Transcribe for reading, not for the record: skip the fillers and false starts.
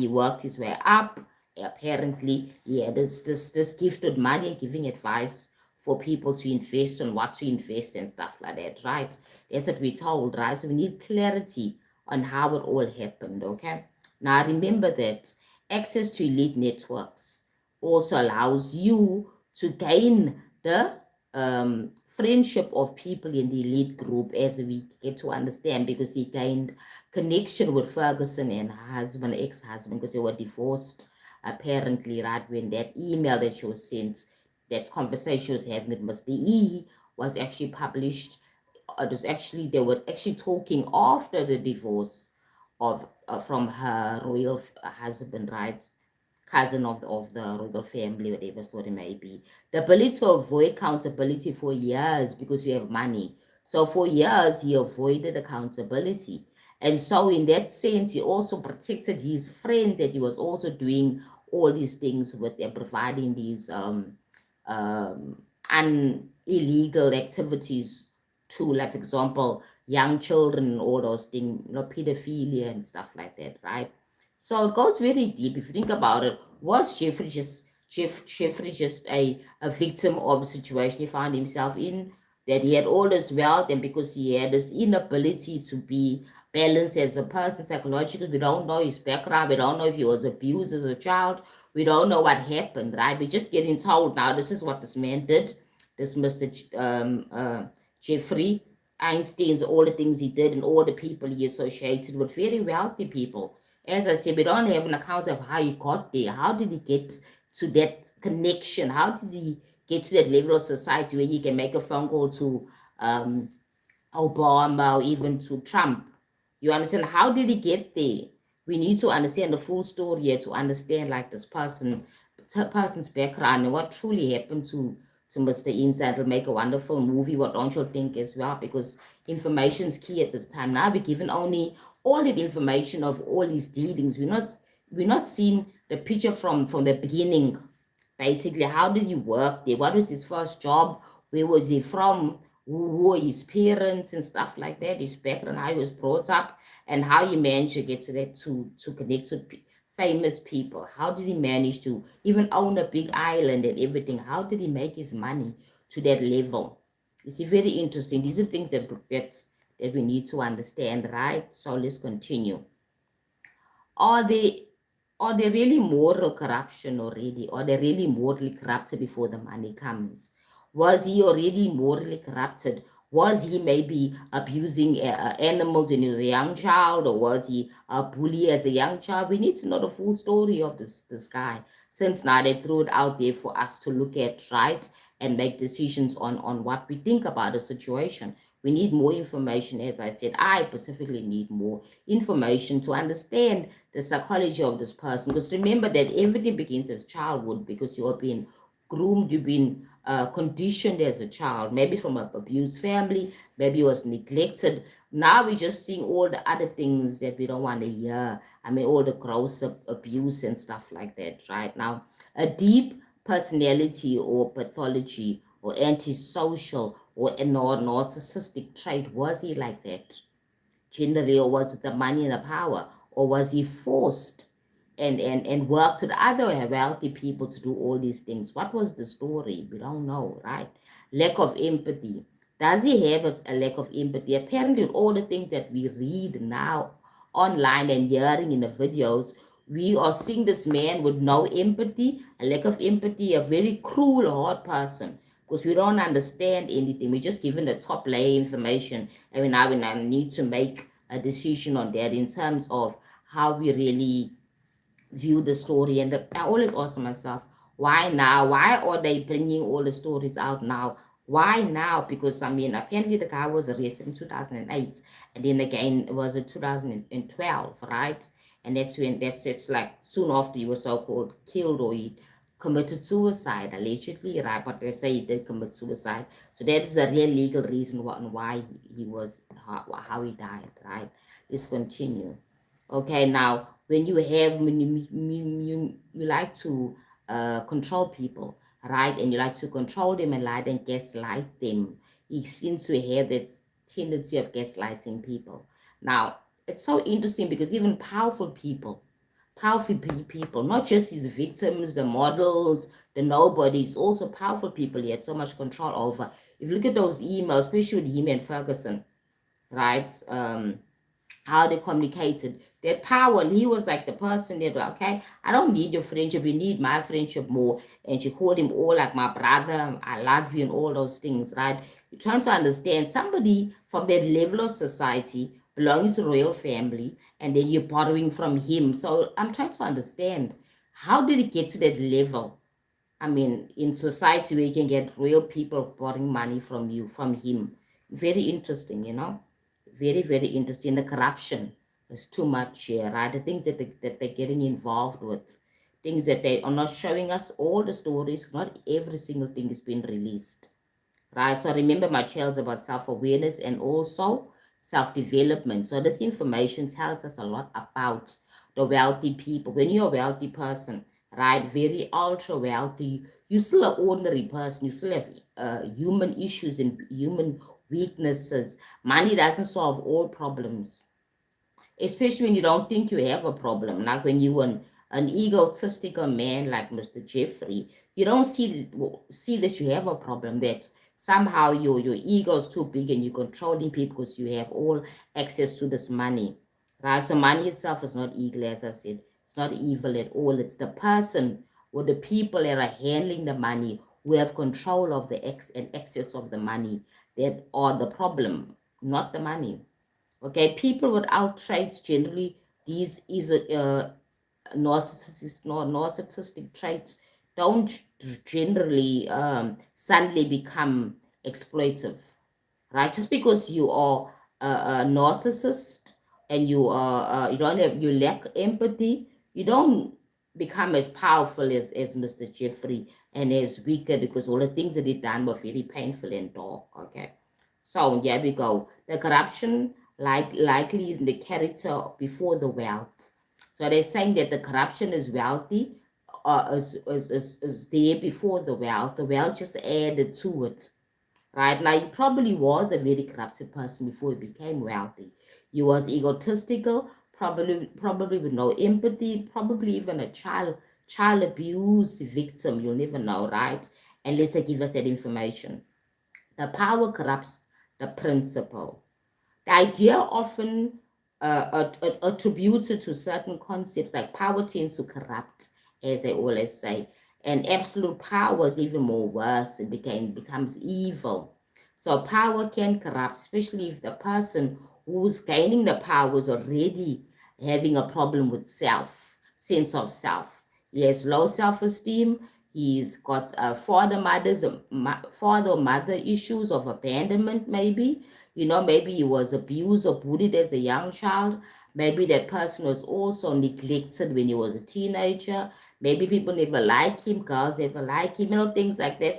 he worked his way up. Apparently, he had this gift with money, giving advice for people to invest on what to invest and stuff like that, right? That's what we're told, right? So we need clarity on how it all happened, okay? Now remember that access to elite networks also allows you to gain the friendship of people in the elite group, as we get to understand, because he gained connection with Ferguson and her husband, ex-husband, because they were divorced apparently, right? When that email that she was sent, that conversation she was having with Mr. E was actually published. It was actually, they were actually talking after the divorce of from her royal husband, right? Cousin of the royal family, whatever sort it may be. The ability to avoid accountability for years because you have money. So for years, he avoided accountability. And so in that sense, he also protected his friends that he was also doing all these things with them, providing these illegal activities to, like, for example, young children and all those things, pedophilia and stuff like that, right? So it goes very deep. If you think about it, was Jeffrey just a victim of a situation he found himself in? That he had all this wealth, and because he had this inability to be balanced as a person psychologically, we don't know his background, we don't know if he was abused as a child, we don't know what happened, right? We're just getting told now this is what this man did, this Mr. Jeffrey Einstein's, all the things he did and all the people he associated with, very wealthy people. As I said, we don't have an account of how he got there. How did he get to that connection? How did he get to that level of society where he can make a phone call to Obama or even to Trump? You understand? How did he get there? We need to understand the full story here to understand, like, this person's background and what truly happened to Mr. Inside. Will make a wonderful movie. What don't you think as well? Because information is key at this time. Now we're given only all the information of all his dealings. We're not seeing the picture from the beginning. Basically, how did he work there? What was his first job? Where was he from? Who were his parents and stuff like that? His background, how he was brought up, and how he managed to get to that, to connect with famous people. How did he manage to even own a big island and everything? How did he make his money to that level? You see, very interesting. These are things that we need to understand, right? So let's continue. Are they are they really moral corruption already? Are they really morally corrupted before the money comes? Was he already morally corrupted? Was he maybe abusing animals when he was a young child, or was he a bully as a young child? We need to know the full story of this guy. Since now they threw it out there for us to look at, right, and make decisions on what we think about the situation. We need more information. As I said, I specifically need more information to understand the psychology of this person. Because remember that everything begins as childhood, because you are being groomed, you've been conditioned as a child, maybe from an abused family, maybe you was neglected. Now we're just seeing all the other things that we don't want to hear. I mean, all the gross abuse and stuff like that, right? Now, a deep personality or pathology or antisocial or a narcissistic trait, was he like that? Generally, or was it the money and the power, or was he forced and worked with other wealthy people to do all these things? What was the story? We don't know, right? Lack of empathy. Does he have a lack of empathy? Apparently, all the things that we read now online and hearing in the videos, we are seeing this man with no empathy, a lack of empathy, a very cruel, hard person, because we don't understand anything. We're just given the top layer information, and we now need to make a decision on that in terms of how we really view the story. And I always ask myself, why now? Why are they bringing all the stories out now? Why now? Because, I mean, apparently the guy was arrested in 2008, and then again it was in 2012, right? And that's when it's like soon after he was so-called killed, or he committed suicide allegedly, right? But they say he did commit suicide. So that is a real legal reason why he was how he died, right? Let's continue. Okay, now when you like to control people, right, and you like to control them and lie and gaslight them, he seems to have that tendency of gaslighting people. Now, it's so interesting because even powerful people, not just his victims, the models, the nobodies, also powerful people he had so much control over. If you look at those emails, especially with him and Ferguson, right? How they communicated, that power, and he was like the person that, okay, I don't need your friendship, you need my friendship more. And she called him all like my brother, I love you, and all those things, right? You're trying to understand somebody from that level of society, belonging to royal family, and then you're borrowing from him. So I'm trying to understand, how did it get to that level? I mean, in society where you can get real people borrowing money from you, from him. Very interesting, Very, very interesting. The corruption is too much here, right? The things that they're getting involved with, things that they are not showing us all the stories. Not every single thing is being released, right? So remember my tales about self-awareness and also self-development. So this information tells us a lot about the wealthy people. When you're a wealthy person, right, very ultra wealthy, you're still an ordinary person. You still have human issues and human weaknesses. Money doesn't solve all problems, especially when you don't think you have a problem. Like when you an egotistical man like Mr. Jeffrey, you don't see that you have a problem, that somehow your ego is too big and you're controlling people because you have all access to this money. Right? So money itself is not evil, as I said. It's not evil at all. It's the person or the people that are handling the money who have control of the excess of the money that are the problem, not the money. Okay, people without traits generally, these is narcissistic traits don't generally suddenly become exploitive, right? Just because you are a narcissist and you lack empathy, you don't become as powerful as Mr. Jeffrey and as weaker, because all the things that he done were very painful and dark. Okay, so here we go. The corruption likely is in the character before the wealth. So they're saying that the corruption is wealthy, is there before the wealth. The wealth just added to it. Right now, he probably was a very corrupted person before he became wealthy. He was egotistical, probably with no empathy, probably even a child abuse victim. You'll never know, right? Unless they give us that information. The power corrupts the principle. The idea often attributed to certain concepts like power tends to corrupt, as they always say, and absolute power is even more worse. It becomes evil. So power can corrupt, especially if the person who's gaining the power is already having a problem with sense of self. He has low self-esteem. He's got father or mother issues of abandonment, maybe. Maybe he was abused or bullied as a young child. Maybe that person was also neglected when he was a teenager. Maybe people never like him, girls never like him, things like that. So